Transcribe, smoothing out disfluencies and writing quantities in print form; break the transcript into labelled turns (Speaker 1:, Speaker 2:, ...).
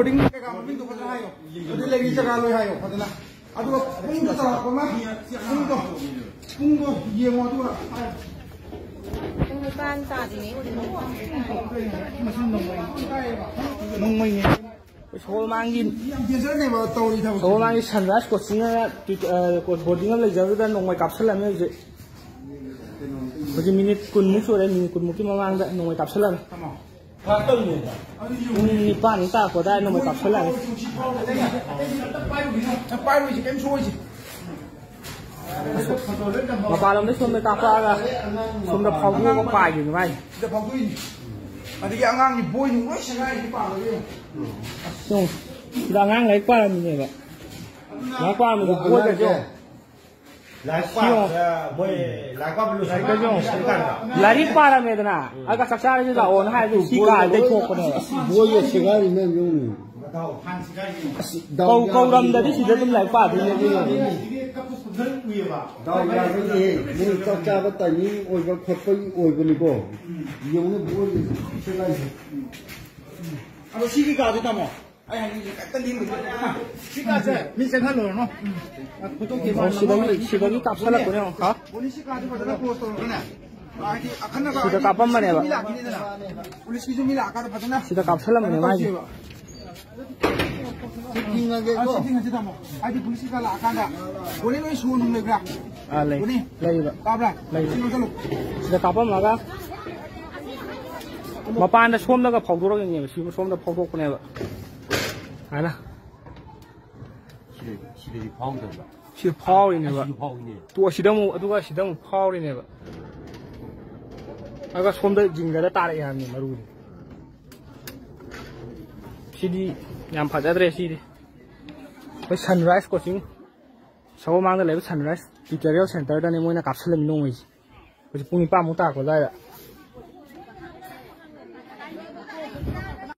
Speaker 1: boarding kaya mabing to fadana hayo adi lagi jaga loy hayo fadana adu pung to sa ko ma pung to ye mo to
Speaker 2: ban ta gì nè
Speaker 1: nông mình
Speaker 3: số mang in
Speaker 1: số
Speaker 3: mang in sunrise của chính là của boarding là giờ ra nông ngoài cặp sẽ làm như vậy bây giờ mình kun muốn số đây mình kun muốn cái mang vậy nông ngoài cặp sẽ làm ban ta của đây nông ngoài cặp sẽ làm mà ba làm đấy xong người ta qua là xong đập pháo cũng có bài gì vậy
Speaker 1: thì cái ngang thì bôi những cái xe này thì bảo rồi
Speaker 3: xong là ngang lấy qua là mình vậy lấy qua mình bôi cái gì
Speaker 4: lấy qua cái gì
Speaker 3: lấy đi qua là mình nè ai cả sắc xa như là ổn hay dù xí cài đây thuộc cái này
Speaker 5: bôi cái xe này nên dùng
Speaker 3: câu đâm đấy thì chỉ để lấy qua thì như thế
Speaker 5: đâu là cái gì muốn cho cha bắt tay ní ôi vật phật cái ôi cái này cô dùng nó bôi xe này
Speaker 1: à xí cái gì tao mà ai hàng gì cái tên đi mình xí cái gì mình xem hết rồi nó
Speaker 3: xí cái cặp salad của nó hả
Speaker 1: polisi cái gì phải là post rồi nè
Speaker 3: xí cái cặp mà này vậy
Speaker 1: polisi cái gì cái phải là
Speaker 3: xí cái cặp salad này mà gì
Speaker 1: Setting aja tamo. Adi polisi ka lakanda. Boleh no isu nung legra.
Speaker 3: Lấy vậy
Speaker 1: Kabla.
Speaker 3: lấy xí cái cặp mà cái mà ban đã xôm nó cái phao đồ cái gì xí xôm nó phao đồ cái này vậy hay là xí phao này vậy tua xí đông phao này vậy ai cái xôm đó dính cái ta lại hàng này mà rồi xí đi nhằm phải ra đây xí đi cái sunrise của chúng sau mang ra lấy cái sunrise thì cái real center đó này mới là cặp sân mình nông ấy cái bún ba món ta của đây ạ